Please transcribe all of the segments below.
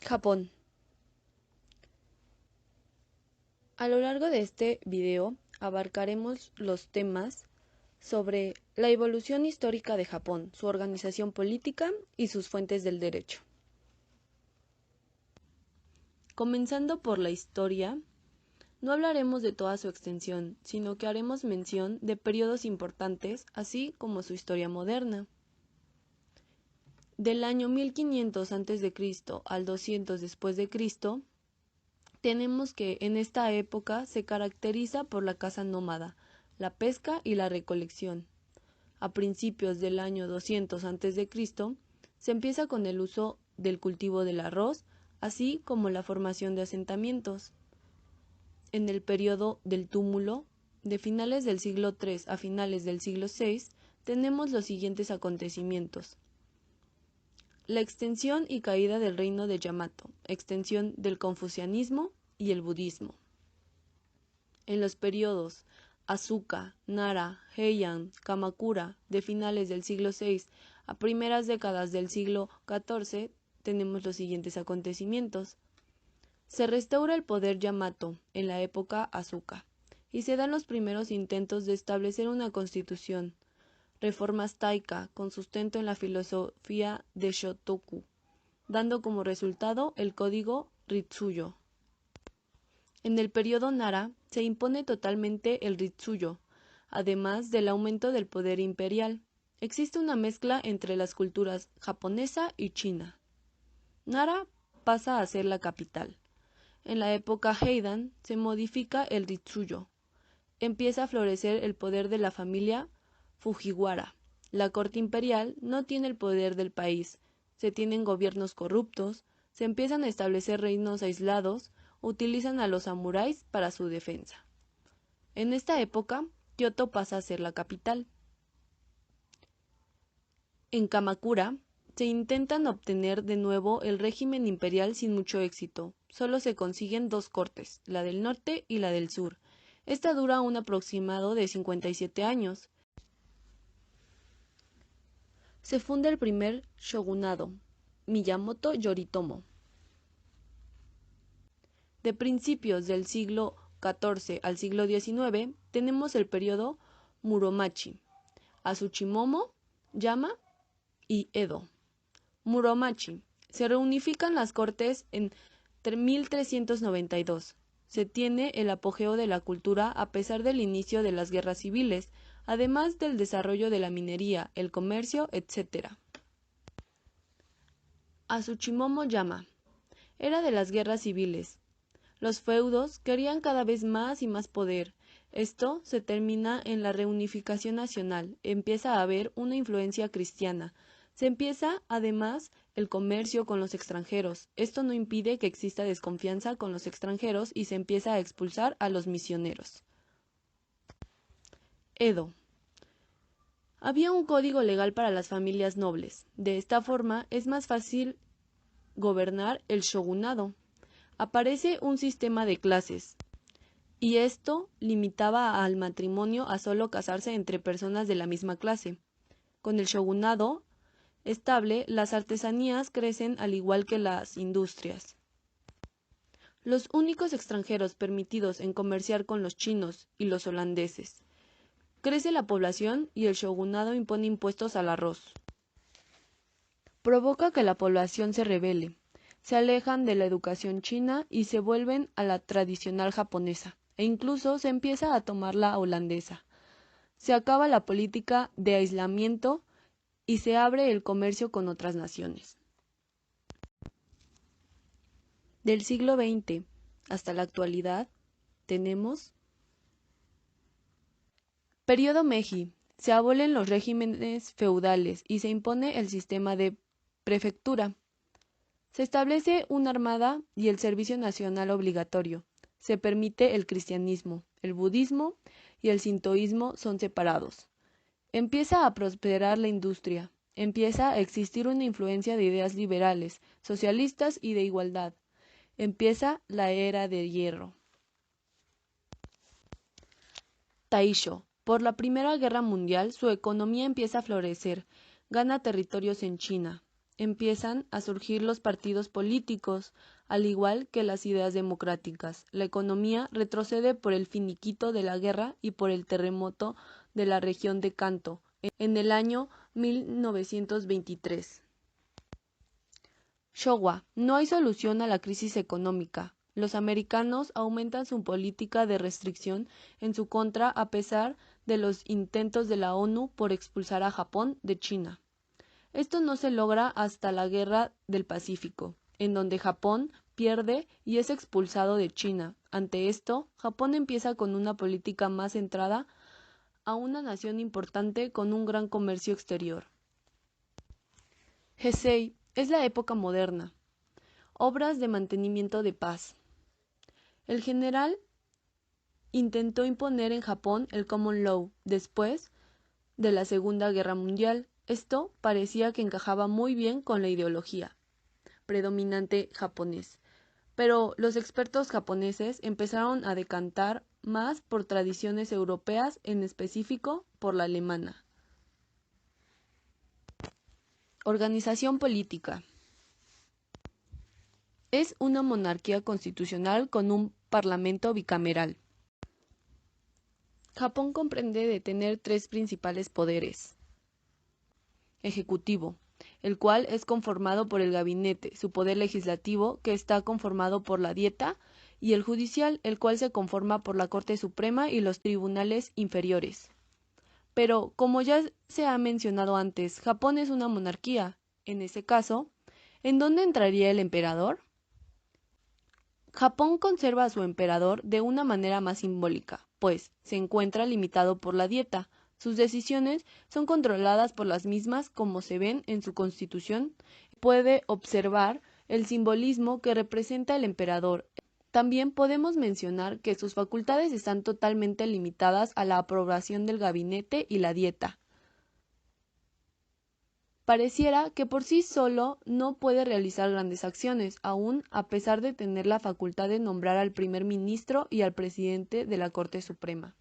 Japón. A lo largo de este video abarcaremos los temas sobre la evolución histórica de Japón, su organización política y sus fuentes del derecho. Comenzando por la historia, no hablaremos de toda su extensión, sino que haremos mención de periodos importantes, así como su historia moderna. Del año 1500 a.C. al 200 después de Cristo, tenemos que en esta época se caracteriza por la caza nómada, la pesca y la recolección. A principios del año 200 a.C. se empieza con el uso del cultivo del arroz, así como la formación de asentamientos. En el periodo del túmulo, de finales del siglo III a finales del siglo VI, tenemos los siguientes acontecimientos. La extensión y caída del reino de Yamato, extensión del confucianismo y el budismo. En los periodos Asuka, Nara, Heian, Kamakura, de finales del siglo VI a primeras décadas del siglo XIV, tenemos los siguientes acontecimientos. Se restaura el poder Yamato en la época Asuka y se dan los primeros intentos de establecer una constitución. Reformas Taika con sustento en la filosofía de Shotoku, dando como resultado el código Ritsuyo. En el periodo Nara se impone totalmente el Ritsuyo, además del aumento del poder imperial. Existe una mezcla entre las culturas japonesa y china. Nara pasa a ser la capital. En la época Heian se modifica el Ritsuyo. Empieza a florecer el poder de la familia Fujiwara. La corte imperial no tiene el poder del país, se tienen gobiernos corruptos, se empiezan a establecer reinos aislados, utilizan a los samuráis para su defensa. En esta época, Kioto pasa a ser la capital. En Kamakura, se intentan obtener de nuevo el régimen imperial sin mucho éxito. Solo se consiguen dos cortes, la del norte y la del sur. Esta dura un aproximado de 57 años. Se funda el primer shogunado, Miyamoto Yoritomo. De principios del siglo XIV al siglo XIX tenemos el periodo Muromachi, Azuchimomo, Yama y Edo. Muromachi. Se reunifican las cortes en 1392. Se tiene el apogeo de la cultura a pesar del inicio de las guerras civiles, además del desarrollo de la minería, el comercio, etc. Azuchimomo Yama. Era de las guerras civiles. Los feudos querían cada vez más y más poder. Esto se termina en la reunificación nacional. Empieza a haber una influencia cristiana. Se empieza, además, el comercio con los extranjeros. Esto no impide que exista desconfianza con los extranjeros y se empieza a expulsar a los misioneros. Edo. Había un código legal para las familias nobles. De esta forma es más fácil gobernar el shogunado. Aparece un sistema de clases, y esto limitaba al matrimonio a solo casarse entre personas de la misma clase. Con el shogunado estable, las artesanías crecen al igual que las industrias. Los únicos extranjeros permitidos en comerciar con los chinos y los holandeses. Crece la población y el shogunado impone impuestos al arroz. Provoca que la población se rebele. Se alejan de la educación china y se vuelven a la tradicional japonesa, e incluso se empieza a tomar la holandesa. Se acaba la política de aislamiento y se abre el comercio con otras naciones. Del siglo XX hasta la actualidad tenemos Periodo Meiji. Se abolen los regímenes feudales y se impone el sistema de prefectura. Se establece una armada y el servicio nacional obligatorio. Se permite el cristianismo, el budismo y el sintoísmo son separados. Empieza a prosperar la industria. Empieza a existir una influencia de ideas liberales, socialistas y de igualdad. Empieza la era de hierro. Taisho. Por la Primera Guerra Mundial, su economía empieza a florecer. Gana territorios en China. empiezan a surgir los partidos políticos, al igual que las ideas democráticas. La economía retrocede por el finiquito de la guerra y por el terremoto de la región de Kanto en el año 1923. Showa: no hay solución a la crisis económica. Los americanos aumentan su política de restricción en su contra a pesar de los intentos de la ONU por expulsar a Japón de China. Esto no se logra hasta la Guerra del Pacífico, en donde Japón pierde y es expulsado de China. Ante esto, Japón empieza con una política más centrada a una nación importante con un gran comercio exterior. Heisei es la época moderna. Obras de mantenimiento de paz. El general intentó imponer en Japón el Common Law después de la Segunda Guerra Mundial. Esto parecía que encajaba muy bien con la ideología predominante japonés, pero los expertos japoneses empezaron a decantar más por tradiciones europeas, en específico por la alemana. Organización política. Es una monarquía constitucional con un parlamento bicameral. Japón comprende de tener tres principales poderes. Ejecutivo, el cual es conformado por el gabinete, su poder legislativo, que está conformado por la Dieta, y el judicial, el cual se conforma por la Corte Suprema y los tribunales inferiores. Pero, como ya se ha mencionado antes, Japón es una monarquía. En ese caso, ¿en dónde entraría el emperador? Japón conserva a su emperador de una manera más simbólica, pues se encuentra limitado por la Dieta. Sus decisiones son controladas por las mismas como se ven en su constitución. Puede observar el simbolismo que representa el emperador. También podemos mencionar que sus facultades están totalmente limitadas a la aprobación del gabinete y la Dieta. Pareciera que por sí solo no puede realizar grandes acciones, aun a pesar de tener la facultad de nombrar al primer ministro y al presidente de la Corte Suprema.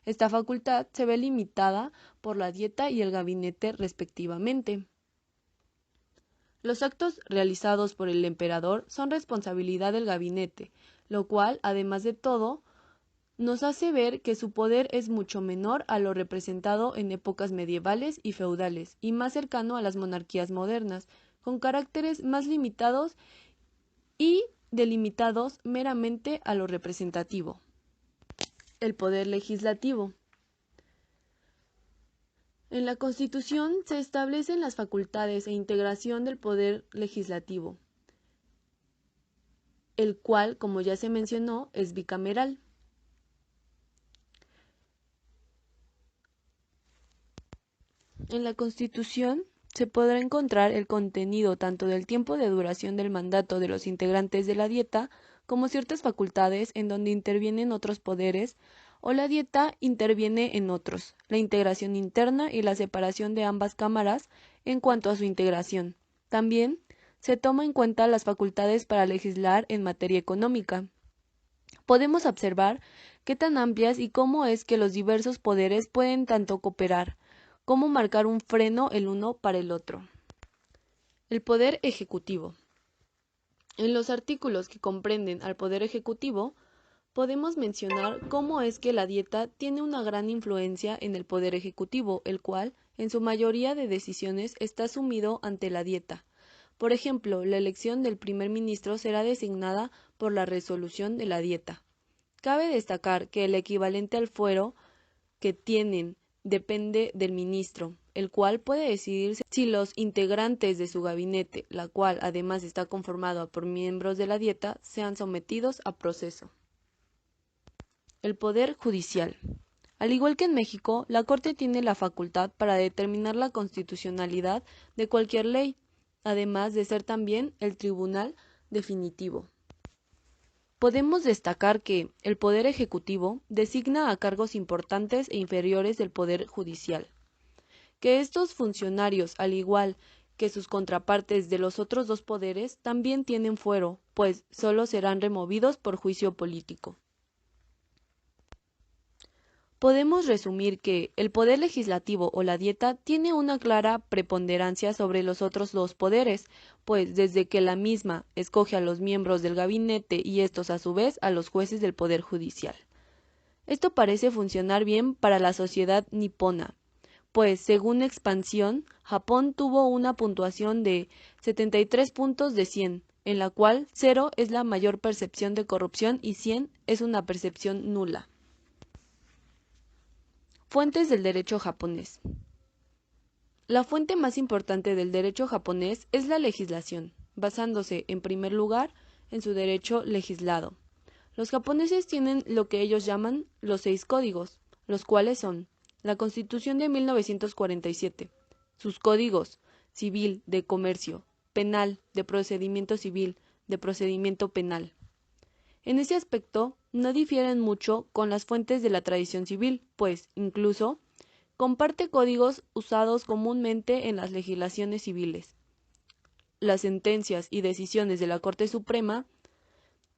Esta facultad se ve limitada por la Dieta y el gabinete respectivamente. Los actos realizados por el emperador son responsabilidad del gabinete, lo cual, además de todo, nos hace ver que su poder es mucho menor a lo representado en épocas medievales y feudales, y más cercano a las monarquías modernas, con caracteres más limitados y delimitados meramente a lo representativo. El poder legislativo. En la Constitución se establecen las facultades e integración del poder legislativo, el cual, como ya se mencionó, es bicameral. En la Constitución se podrá encontrar el contenido tanto del tiempo de duración del mandato de los integrantes de la Dieta, como ciertas facultades en donde intervienen otros poderes o la Dieta interviene en otros, la integración interna y la separación de ambas cámaras en cuanto a su integración. También se toma en cuenta las facultades para legislar en materia económica. Podemos observar qué tan amplias y cómo es que los diversos poderes pueden tanto cooperar, como marcar un freno el uno para el otro. El poder ejecutivo. En los artículos que comprenden al poder ejecutivo, podemos mencionar cómo es que la Dieta tiene una gran influencia en el poder ejecutivo, el cual, en su mayoría de decisiones, está sumido ante la Dieta. Por ejemplo, la elección del primer ministro será designada por la resolución de la Dieta. Cabe destacar que el equivalente al fuero que tienen depende del ministro, el cual puede decidir si los integrantes de su gabinete, la cual además está conformado por miembros de la Dieta, sean sometidos a proceso. El Poder Judicial. Al igual que en México, la Corte tiene la facultad para determinar la constitucionalidad de cualquier ley, además de ser también el tribunal definitivo. Podemos destacar que el Poder Ejecutivo designa a cargos importantes e inferiores del Poder Judicial, que estos funcionarios, al igual que sus contrapartes de los otros dos poderes, también tienen fuero, pues solo serán removidos por juicio político. Podemos resumir que el poder legislativo o la dieta tiene una clara preponderancia sobre los otros dos poderes, pues desde que la misma escoge a los miembros del gabinete y estos a su vez a los jueces del poder judicial. Esto parece funcionar bien para la sociedad nipona, pues según Expansión, Japón tuvo una puntuación de 73 puntos de 100, en la cual 0 es la mayor percepción de corrupción y 100 es una percepción nula. Fuentes del derecho japonés. La fuente más importante del derecho japonés es la legislación, basándose, en primer lugar, en su derecho legislado. Los japoneses tienen lo que ellos llaman los 6 códigos, los cuales son la Constitución de 1947, sus códigos civil, de comercio, penal, de procedimiento civil, de procedimiento penal. En ese aspecto, no difieren mucho con las fuentes de la tradición civil, pues, incluso, comparte códigos usados comúnmente en las legislaciones civiles. Las sentencias y decisiones de la Corte Suprema,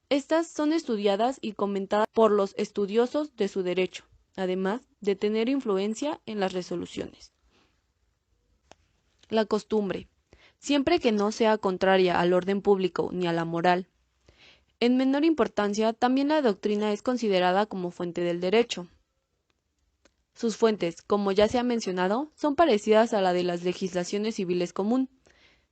estas son estudiadas y comentadas por los estudiosos de su derecho, además de tener influencia en las resoluciones. La costumbre, siempre que no sea contraria al orden público ni a la moral. En menor importancia, también la doctrina es considerada como fuente del derecho. Sus fuentes, como ya se ha mencionado, son parecidas a la de las legislaciones civiles común.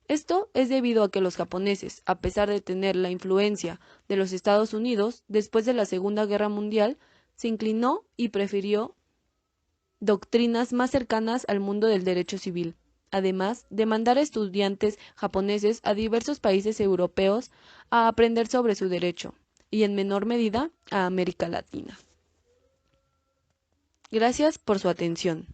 Esto es debido a que los japoneses, a pesar de tener la influencia de los Estados Unidos después de la Segunda Guerra Mundial, se inclinó y prefirió doctrinas más cercanas al mundo del derecho civil, además de mandar a estudiantes japoneses a diversos países europeos a aprender sobre su derecho, y en menor medida a América Latina. Gracias por su atención.